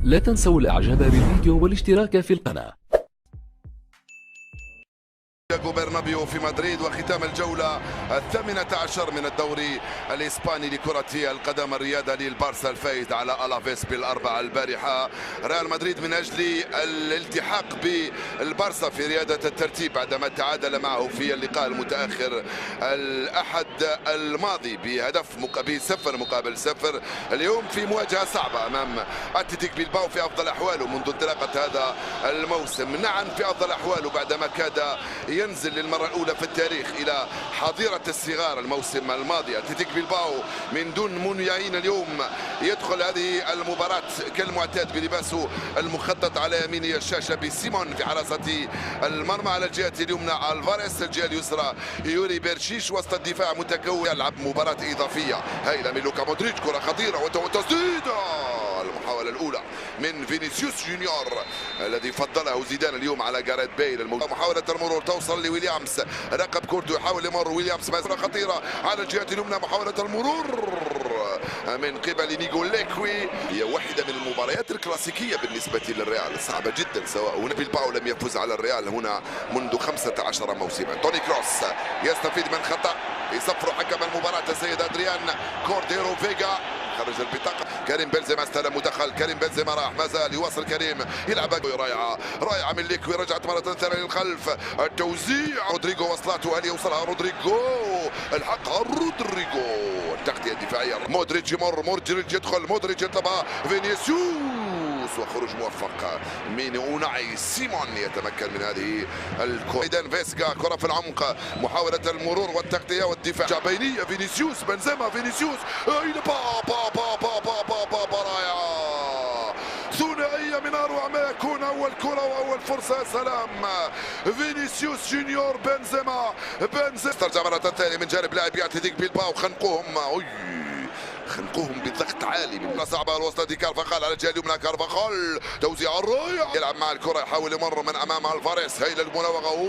لا تنسوا الاعجاب بالفيديو والاشتراك في القناة. برنابيو في مدريد وختام الجولة 18 من الدوري الإسباني لكرة القدم الرياضة للبارسا الفائز على ألافيس بالأربعة البارحة. ريال مدريد من أجل الالتحاق بالبارسا في ريادة الترتيب بعدما تعادل معه في اللقاء المتأخر الأحد الماضي بهدف بصفر مقابل صفر. اليوم في مواجهة صعبة أمام أتلتيك بيلباو في أفضل أحواله منذ انطلاقة هذا الموسم، نعم في أفضل أحواله بعدما كاد ينزل للمرة الأولى في التاريخ إلى حظيرة الصغار الموسم الماضي. أتلتيك بيلباو من دون منيعين اليوم يدخل هذه المباراة كالمعتاد بلباسه المخطط على يمينه الشاشة بسيمون في حراسة المرمى، على الجهة اليمنى الفاريس، الجهة اليسرى يوري بيرشيش، وسط الدفاع متكون يلعب مباراة إضافية هائلة من لوكا مودريتش، كرة خطيرة وتسديدة. المحاولة الأولى من فينيسيوس جونيور الذي فضله زيدان اليوم على جاريث بيل. محاولة المرور توصل لويليامز، رقب كورتو يحاول يمر ويليامز، مسألة خطيرة على الجهة اليمنى. محاولة المرور من قبل نيغو ليكوي، هي واحدة من المباريات الكلاسيكية بالنسبة للريال، صعبة جدا سواء هنا بيلباو لم يفوز على الريال هنا منذ 15 موسما. توني كروس يستفيد من خطأ يصفر حكم المباراة السيد أدريان كورديرو فيغا، خرج البطاقة. كريم بنزيما استلم ودخل، كريم بنزيما راح، ما زال يواصل كريم يلعب رائعة من ليكوي، رجعت مرة ثانية للخلف، التوزيع رودريجو وصلته، هل يوصلها رودريجو؟ الحقها رودريجو، التغطية الدفاعية. مودريتش يمر، مودريتش يدخل، مودريتش يطلبها فينيسيوس وخروج موفق من أوناي سيمون يتمكن من هذه الكرة. ايدان فيسكا، كرة في العمق، محاولة المرور والتغطية والدفاع بينية. فينيسيوس بنزيما، فينيسيوس إلى رائعة ثنائية من أروع ما يكون، أول كرة وأول فرصة. سلام فينيسيوس جونيور بنزيما استرجع مرة ثانية من جانب لاعبي أتلتيك بيلباو، خنقوهم بضغط عالي من صعبة. الوسط دي كارفاخال على الجهة اليمنى، كارفاخال توزيع رائع، يلعب مع الكرة، يحاول يمر من أمام الفاريس، هايل المراوغة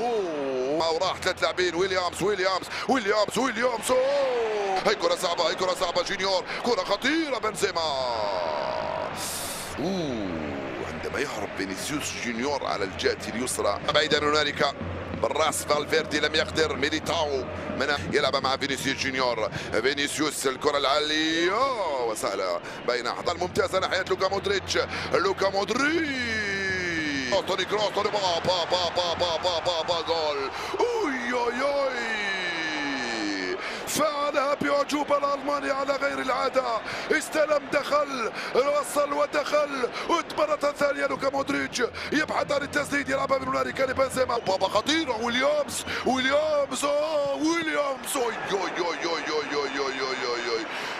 وراح ثلاث لاعبين. ويليامز هاي كرة صعبة، جونيور، كرة خطيرة بنزيما. عندما يهرب فينيسيوس جونيور على الجهة اليسرى بعيدا هنالك بالراس فالفيردي لم يقدر. ميليتاو يلعب مع فينيسيوس جونيور، فينيسيوس الكرة العالية وسهلة بين أحضان ممتازة ناحية لوكا مودريتش، توني كروس، جول. فعلها بأعجوبة الألماني على غير العادة، استلم، دخل، وصل ودخل، مرة ثانية لوكا مودريتش يبحث عن التسديد، يلعبها من هنالك لبنزيما، بابا خطيرة. ويليامز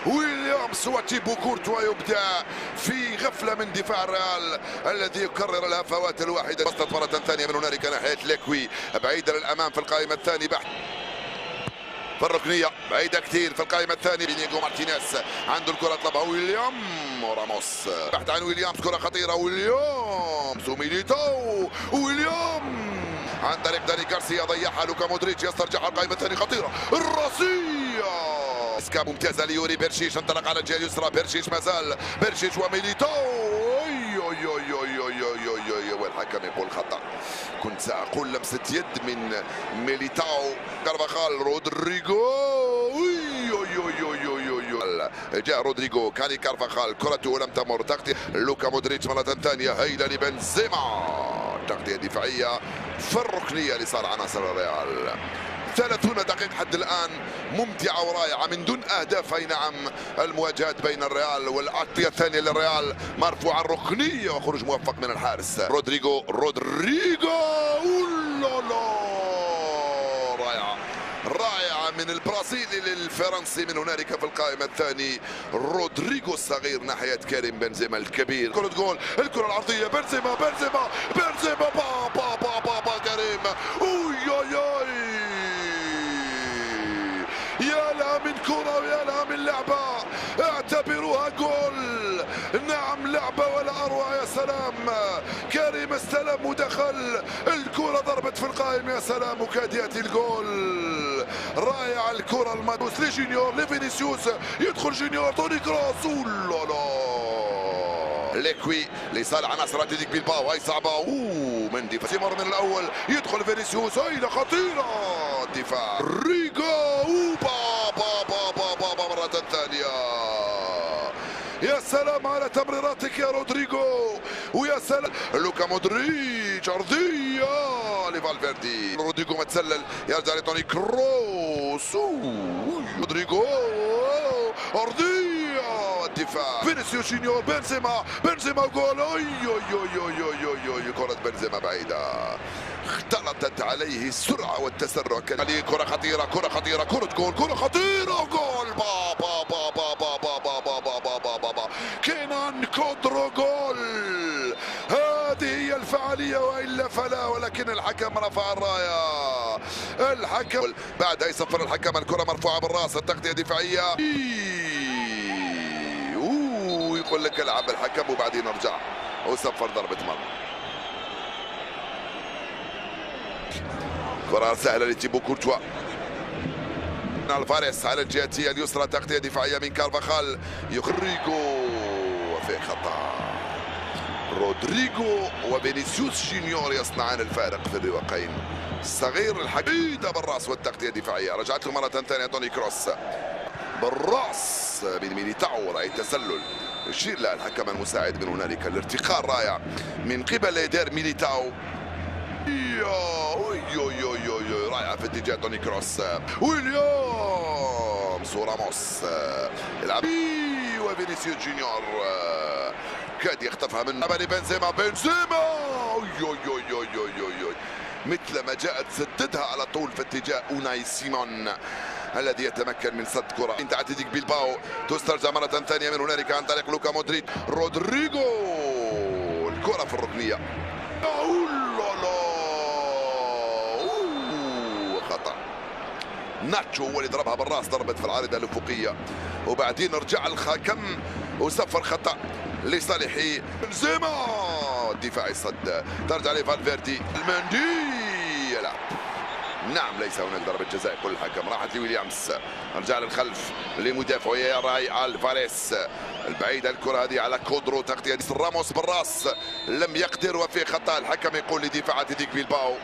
ويليامز وتيبو كورتوا يبدع في غفلة من دفاع الريال الذي يكرر الهفوات الواحدة. وصلت مرة ثانية من هنالك ناحية ليكوي بعيدا للأمام في القائمة الثانية، بحث في الركنية بعيدة كثير في القائمة الثانية. بينيجو مارتينيز عنده الكرة، طلبها ويليام راموس، بحث عن ويليامز، كرة خطيرة، ويليامز وميليتاو، عن طريق داني غارسيا ضيعها لوكا مودريتش، يسترجعها القائمة الثانية، خطيرة الراسية، اسكا ممتازة ليوري بيرشيش، انطلق على الجهة اليسرى، بيرشيش ما زال، بيرشيش وميليتاو. والحكم يقول خطأ، كنت سأقول لمسة يد من ميليتاو. كارفاخال، رودريجو، جاء رودريجو، كان كارفاخال، كرته لم تمر، تغطية لوكا مودريتش مرة ثانية، هيلة لبنزيما، تغطية دفاعية في الركنية لصالح عناصر الريال. 30 دقيقة حد الآن ممتعة ورائعة من دون أهداف. أي نعم، المواجهات بين الريال والأغطية الثانية للريال مرفوعة الركنية وخروج موفق من الحارس. رودريجو رائعة من البرازيلي للفرنسي من هنالك في القائمة الثانية. رودريجو الصغير ناحية كريم بنزيما الكبير، كرة جول، الكرة العرضية، بنزيما كريم، يا لها من كرة ويا لها من لعبة، اعتبروها جول. نعم، لعبة ولا أروع. يا سلام، كريم استلم ودخل، الكرة ضربت في القائم، يا سلام، وكاد يأتي الجول. رائع الكرة المدوس لجونيور، لفينيسيوس، يدخل جونيور، توني كروس، ليكوي لصالح نصر اتلتيك بيلباو. هاي صعبه. مندي سيمر من الاول يدخل فينيسيوس. هاي خطيره. الدفاع ريغو. بابا مره ثانيه. يا سلام على تمريراتك يا رودريغو. ويا سلام لوكا مودريتش. ارضيه لفالفيردي. رودريغو متسلل يرجع لتوني كروس. رودريغو ارضيه. الدفاع فينيسيوس جونيور. بنزيما جول. اي كرة بنزيما بعيدة. اختلطت عليه السرعة والتسرع. عليه كرة خطيرة. كرة جول. كرة خطيرة. جول. بابا كينان كودرو. جول. هذه هي الفعالية والا فلا. ولكن الحكم رفع الراية. الحكم بعد يصفر الحكم. الكرة مرفوعة بالراس. التغطية دفاعية. يقول لك العب الحكم وبعدين ارجع وصفر ضربة مرمى. كرة سهلة لتيبو كورتوا. الفاريس على الجهة اليسرى. تغطية دفاعية من كارفاخال. رودريغو في خطأ. رودريغو وفينيسيوس جونيور يصنعان الفارق في الرواقين. الصغير الحكيم بالراس والتغطية الدفاعية. رجعت له مرة ثانية توني كروس بالراس من ميليتاو. رأي تسلل يشير له الحكم المساعد من هنالك. الارتقاء الرائع من قبل ايدير ميليتاو. رائعة في اتجاه توني كروس. ويليامز وراموس يلعب. وفينيسيوس جونيور كاد يخطفها من بنزيما. مثل ما جاءت سددها على طول في اتجاه اوناي سيمون الذي يتمكن من صد كرة. انت اتلتيك بيلباو تسترجع مرة ثانية من هنالك عن طريق لوكا مودريتش. رودريغو الكرة في الركنية. خطأ. ناتشو هو اللي ضربها بالراس. ضربت في العارضة الأفقية وبعدين رجع الحكم وصفر خطأ لصالح بنزيما. الدفاع يصد. ترجع لفالفيردي. المندي يلعب. نعم ليس هناك ضربة جزاء. يقول الحكم. راحت لويليامز. رجع للخلف لمدافع يا راي الفاريس. البعيدة الكرة هذه على كودرو. تغطية راموس بالراس لم يقدر وفي خطأ. الحكم يقول لدفاع اتلتيك بيلباو.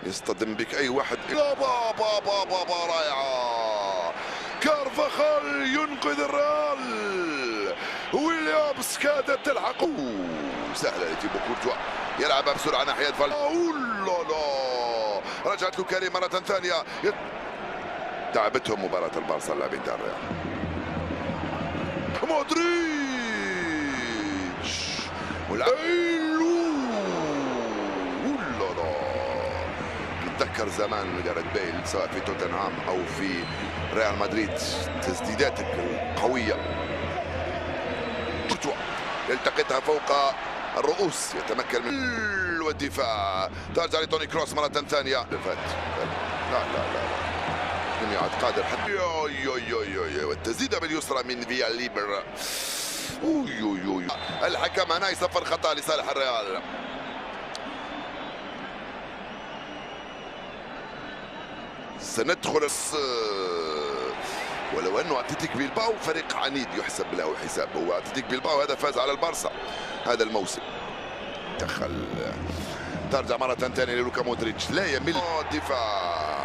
يصطدم بك اي واحد. بابا رائعة. كارفاخال ينقذ الريال. ويليامز كادت تلحق. سهلة لتيبو كورتوا. يلعبها بسرعة ناحية رجعت له كريم مرة ثانية. تعبتهم مباراة البارسا اللاعبين تاع الريال. مودريتش نتذكر زمان جاريث بيل سواء في توتنهام او في ريال مدريد تسديدات قوية. كورتوا يلتقطها فوق الرؤوس. يتمكن من والدفاع. ترجع لتوني كروس مرة ثانية. لا لم يعد قادر حتى. والتسديدة باليسرى من فيا ليبر. الحكم هنا يصفر خطأ لصالح الريال. سندخل ولو انه اتلتيك بيلباو فريق عنيد يحسب له حساب. هو اتلتيك بيلباو هذا فاز على البارسا هذا الموسم. دخل. ترجع مرة ثانية للوكا مودريتش. لا يمل. دفاع.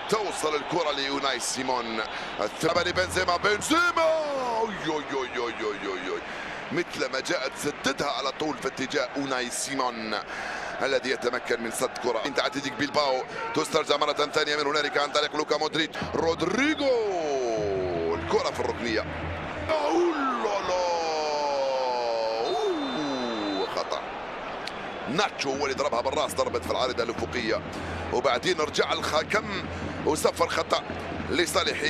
توصل الكرة ليوناي سيمون. الثمن بنزيما. مثل ما جاءت سددها على طول في اتجاه اوناي سيمون الذي يتمكن من صد كرة. انت اتلتيك بيلباو تسترجع مرة ثانية من هنالك عن طريق لوكا مودريتش. رودريغو الكرة في الركنية. خطأ. ناتشو هو اللي ضربها بالراس. ضربت في العارضة الأفقية وبعدين رجع الحكم وصفر خطأ لصالح